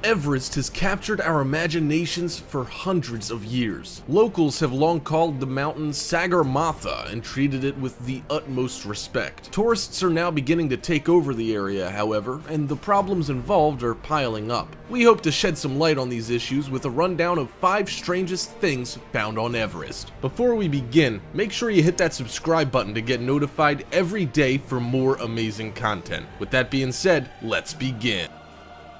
Everest has captured our imaginations for hundreds of years. Locals have long called the mountain Sagram and treated it with the utmost respect. Tourists are now beginning to take over the area, however, and the problems involved are piling up. We hope to shed some light on these issues with a rundown of 5 strangest things found on Everest. Before we begin, make sure you hit that subscribe button to get notified every day for more amazing content. With that being said, let's begin.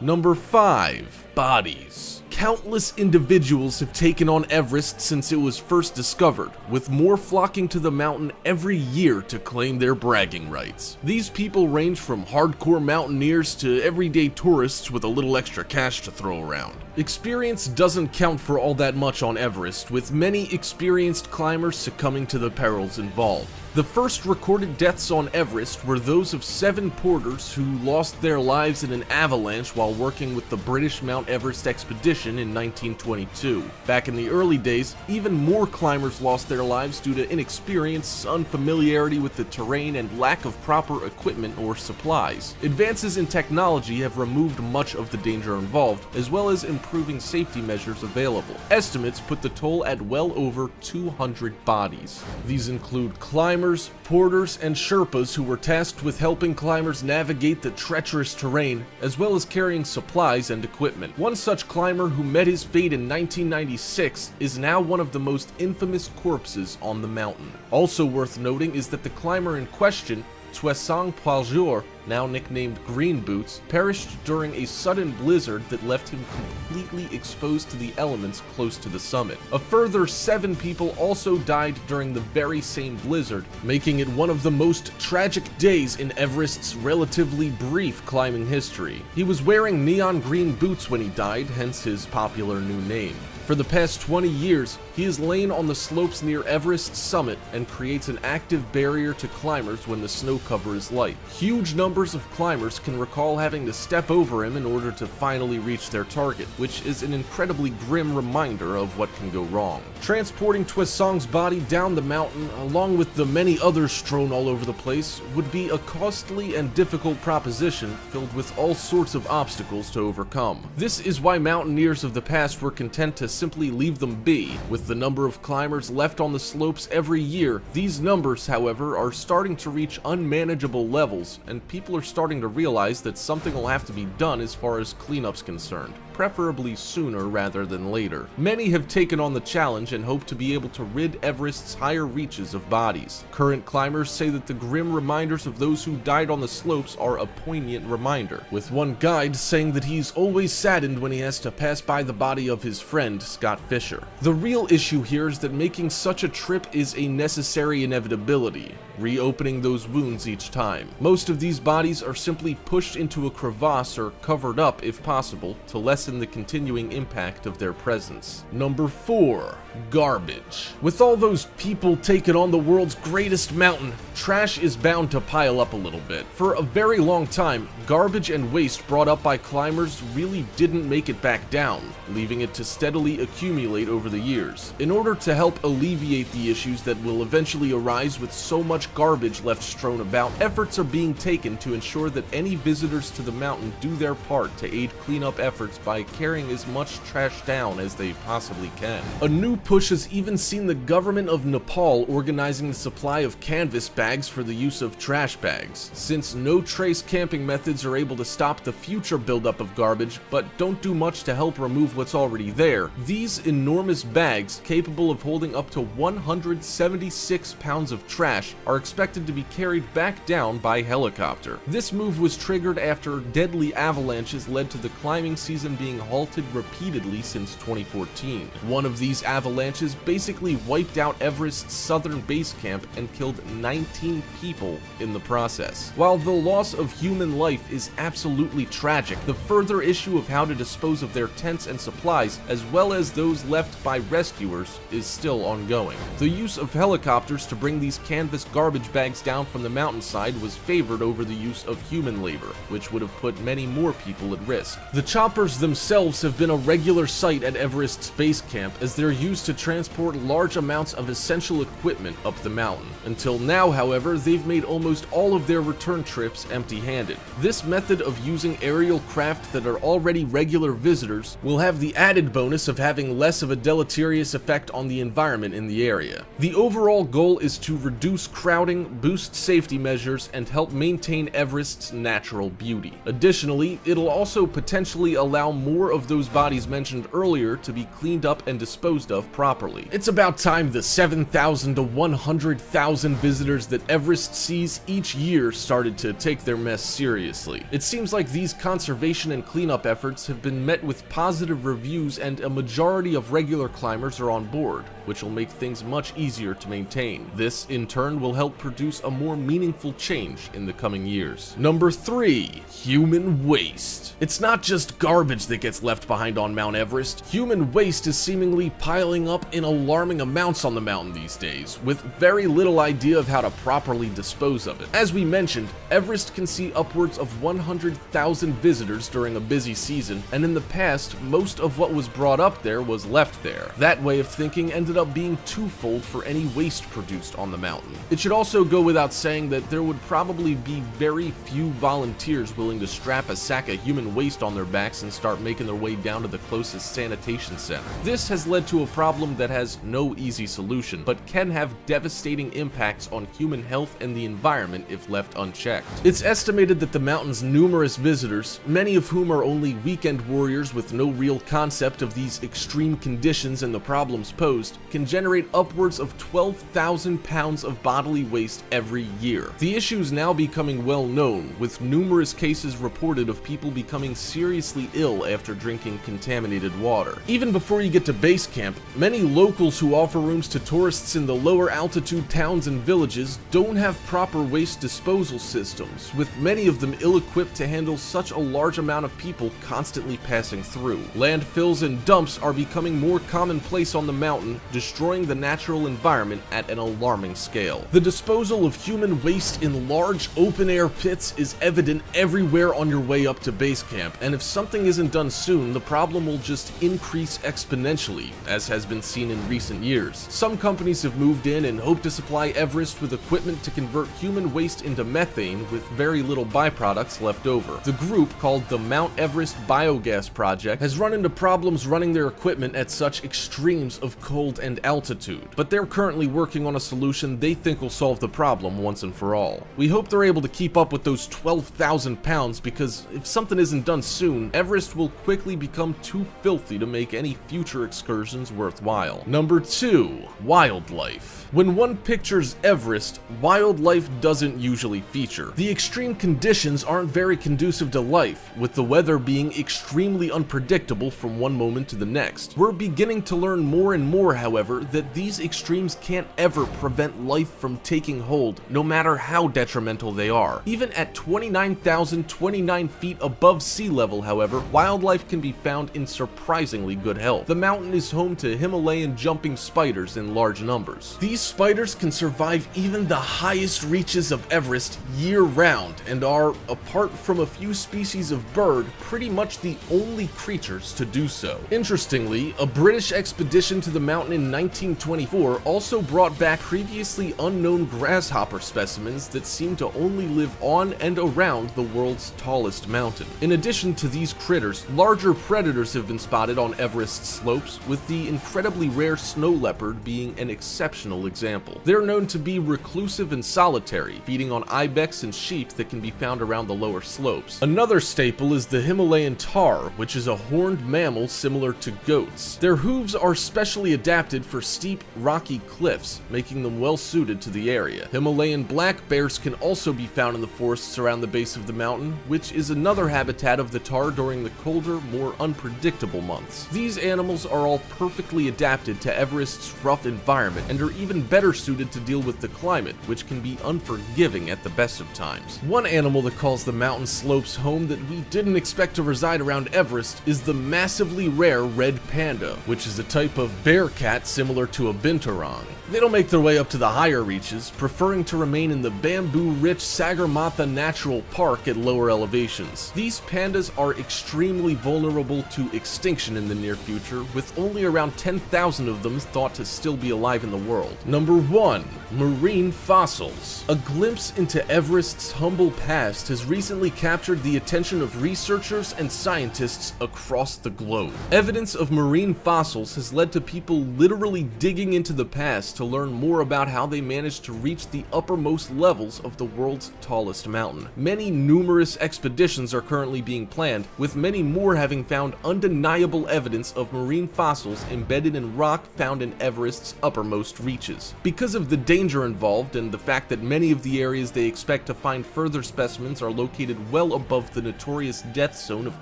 Number 5. Bodies. Countless individuals have taken on Everest since it was first discovered, with more flocking to the mountain every year to claim their bragging rights. These people range from hardcore mountaineers to everyday tourists with a little extra cash to throw around. Experience doesn't count for all that much on Everest, with many experienced climbers succumbing to the perils involved. The first recorded deaths on Everest were those of 7 porters who lost their lives in an avalanche while working with the British Mount Everest expedition in 1922. Back in the early days, even more climbers lost their lives due to inexperience, unfamiliarity with the terrain, and lack of proper equipment or supplies. Advances in technology have removed much of the danger involved, as well as improving safety measures available. Estimates put the toll at well over 200 bodies. These include climbers, porters, and Sherpas who were tasked with helping climbers navigate the treacherous terrain, as well as carrying supplies and equipment. One such climber who met his fate in 1996 is now one of the most infamous corpses on the mountain. Also worth noting is that the climber in question, Toussaint Poiljour, now nicknamed Green Boots, perished during a sudden blizzard that left him completely exposed to the elements close to the summit. A further 7 people also died during the very same blizzard, making it one of the most tragic days in Everest's relatively brief climbing history. He was wearing neon green boots when he died, hence his popular new name. For the past 20 years, he has lain on the slopes near Everest's summit and creates an active barrier to climbers when the snow cover is light. Huge numbers of climbers can recall having to step over him in order to finally reach their target, which is an incredibly grim reminder of what can go wrong. Transporting Toussaint's body down the mountain, along with the many others strewn all over the place, would be a costly and difficult proposition filled with all sorts of obstacles to overcome. This is why mountaineers of the past were content to simply leave them be. With the number of climbers left on the slopes every year, these numbers, however, are starting to reach unmanageable levels, and people are starting to realize that something will have to be done as far as cleanup's concerned, preferably sooner rather than later. Many have taken on the challenge and hope to be able to rid Everest's higher reaches of bodies. Current climbers say that the grim reminders of those who died on the slopes are a poignant reminder, with one guide saying that he's always saddened when he has to pass by the body of his friend, Scott Fisher. The real issue here is that making such a trip is a necessary inevitability, reopening those wounds each time. Most of these bodies are simply pushed into a crevasse or covered up if possible to lessen the continuing impact of their presence. Number 4. Garbage. With all those people taking on the world's greatest mountain, trash is bound to pile up a little bit. For a very long time, garbage and waste brought up by climbers really didn't make it back down, leaving it to steadily accumulate over the years. In order to help alleviate the issues that will eventually arise with so much garbage left strewn about, efforts are being taken to ensure that any visitors to the mountain do their part to aid cleanup efforts by carrying as much trash down as they possibly can. A new push has even seen the government of Nepal organizing the supply of canvas bags for the use of trash bags. Since no trace camping methods are able to stop the future buildup of garbage, but don't do much to help remove what's already there, these enormous bags, capable of holding up to 176 pounds of trash, are expected to be carried back down by helicopter. This move was triggered after deadly avalanches led to the climbing season being halted repeatedly since 2014. One of these avalanches basically wiped out Everest's southern base camp and killed 19 people in the process. While the loss of human life is absolutely tragic, the further issue of how to dispose of their tents and supplies, as well as those left by rescuers, is still ongoing. The use of helicopters to bring these canvas garbage bags down from the mountainside was favored over the use of human labor, which would have put many more people at risk. The choppers themselves themselves have been a regular sight at Everest's base camp, as they're used to transport large amounts of essential equipment up the mountain. Until now, however, they've made almost all of their return trips empty-handed. This method of using aerial craft that are already regular visitors will have the added bonus of having less of a deleterious effect on the environment in the area. The overall goal is to reduce crowding, boost safety measures, and help maintain Everest's natural beauty. Additionally, it'll also potentially allow more of those bodies mentioned earlier to be cleaned up and disposed of properly. It's about time the 7,000 to 100,000 visitors that Everest sees each year started to take their mess seriously. It seems like these conservation and cleanup efforts have been met with positive reviews, and a majority of regular climbers are on board, which will make things much easier to maintain. This, in turn, will help produce a more meaningful change in the coming years. Number 3. Human waste. It's not just garbage that gets left behind on Mount Everest. Human waste is seemingly piling up in alarming amounts on the mountain these days, with very little idea of how to properly dispose of it. As we mentioned, Everest can see upwards of 100,000 visitors during a busy season, and in the past, most of what was brought up there was left there. That way of thinking ended up being twofold for any waste produced on the mountain. It should also go without saying that there would probably be very few volunteers willing to strap a sack of human waste on their backs and start making their way down to the closest sanitation center. This has led to a problem that has no easy solution, but can have devastating impacts on human health and the environment if left unchecked. It's estimated that the mountain's numerous visitors, many of whom are only weekend warriors with no real concept of these extreme conditions and the problems posed, can generate upwards of 12,000 pounds of bodily waste every year. The issue is now becoming well known, with numerous cases reported of people becoming seriously ill after drinking contaminated water. Even before you get to base camp, many locals who offer rooms to tourists in the lower altitude towns and villages don't have proper waste disposal systems, with many of them ill-equipped to handle such a large amount of people constantly passing through. Landfills and dumps are becoming more commonplace on the mountain, destroying the natural environment at an alarming scale. The disposal of human waste in large open-air pits is evident everywhere on your way up to base camp, and if something isn't done soon, the problem will just increase exponentially, as has been seen in recent years. Some companies have moved in and hope to supply Everest with equipment to convert human waste into methane with very little byproducts left over. The group, called the Mount Everest Biogas Project, has run into problems running their equipment at such extremes of cold and altitude, but they're currently working on a solution they think will solve the problem once and for all. We hope they're able to keep up with those 12,000 pounds, because if something isn't done soon, Everest will quickly become too filthy to make any future excursions worthwhile. Number 2. Wildlife. When one pictures Everest, wildlife doesn't usually feature. The extreme conditions aren't very conducive to life, with the weather being extremely unpredictable from one moment to the next. We're beginning to learn more and more, however, that these extremes can't ever prevent life from taking hold, no matter how detrimental they are. Even at 29,029 feet above sea level, however, wildlife can be found in surprisingly good health. The mountain is home to Himalayan jumping spiders in large numbers. These spiders can survive even the highest reaches of Everest year-round, and are, apart from a few species of bird, pretty much the only creatures to do so. Interestingly, a British expedition to the mountain in 1924 also brought back previously unknown grasshopper specimens that seem to only live on and around the world's tallest mountain. In addition to these critters, larger predators have been spotted on Everest's slopes, with the incredibly rare snow leopard being an exceptional example. They're known to be reclusive and solitary, feeding on ibex and sheep that can be found around the lower slopes. Another staple is the Himalayan tahr, which is a horned mammal similar to goats. Their hooves are specially adapted for steep, rocky cliffs, making them well suited to the area. Himalayan black bears can also be found in the forests around the base of the mountain, which is another habitat of the tahr during the colder, more unpredictable months. These animals are all perfectly adapted to Everest's rough environment, and are even better suited to deal with the climate, which can be unforgiving at the best of times. One animal that calls the mountain slopes home that we didn't expect to reside around Everest is the massively rare red panda, which is a type of bear cat similar to a binturong. They don't make their way up to the higher reaches, preferring to remain in the bamboo-rich Sagarmatha Natural Park at lower elevations. These pandas are extreme extremely vulnerable to extinction in the near future, with only around 10,000 of them thought to still be alive in the world. Number 1. Marine fossils. A glimpse into Everest's humble past has recently captured the attention of researchers and scientists across the globe. Evidence of marine fossils has led to people literally digging into the past to learn more about how they managed to reach the uppermost levels of the world's tallest mountain. Many numerous expeditions are currently being planned, with many more having found undeniable evidence of marine fossils embedded in rock found in Everest's uppermost reaches. Because of the danger involved and the fact that many of the areas they expect to find further specimens are located well above the notorious death zone of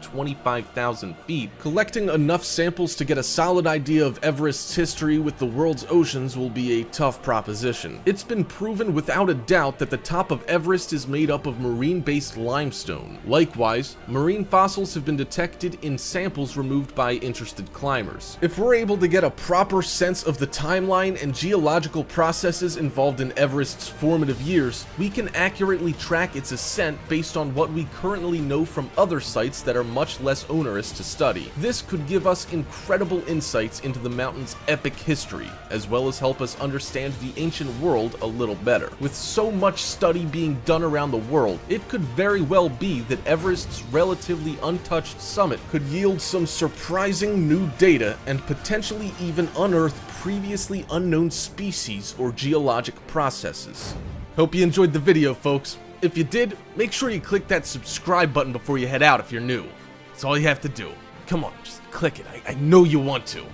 25,000 feet, collecting enough samples to get a solid idea of Everest's history with the world's oceans will be a tough proposition. It's been proven without a doubt that the top of Everest is made up of marine-based limestone. Likewise, marine fossils have been detected in samples removed by interested climbers. If we're able to get a proper sense of the timeline and geological processes involved in Everest's formative years, we can accurately track its ascent based on what we currently know from other sites that are much less onerous to study. This could give us incredible insights into the mountain's epic history, as well as help us understand the ancient world a little better. With so much study being done around the world, it could very well be that Everest's relatively untouched summit could yield some surprising new data and potentially even unearth previously unknown species or geologic processes. Hope you enjoyed the video, folks. If you did, make sure you click that subscribe button before you head out if you're new. That's all you have to do. Come on, just click it. I know you want to.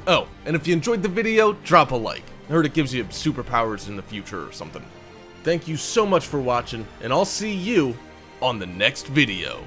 Oh, and if you enjoyed the video, drop a like. I heard it gives you superpowers in the future or something. Thank you so much for watching, and I'll see you on the next video.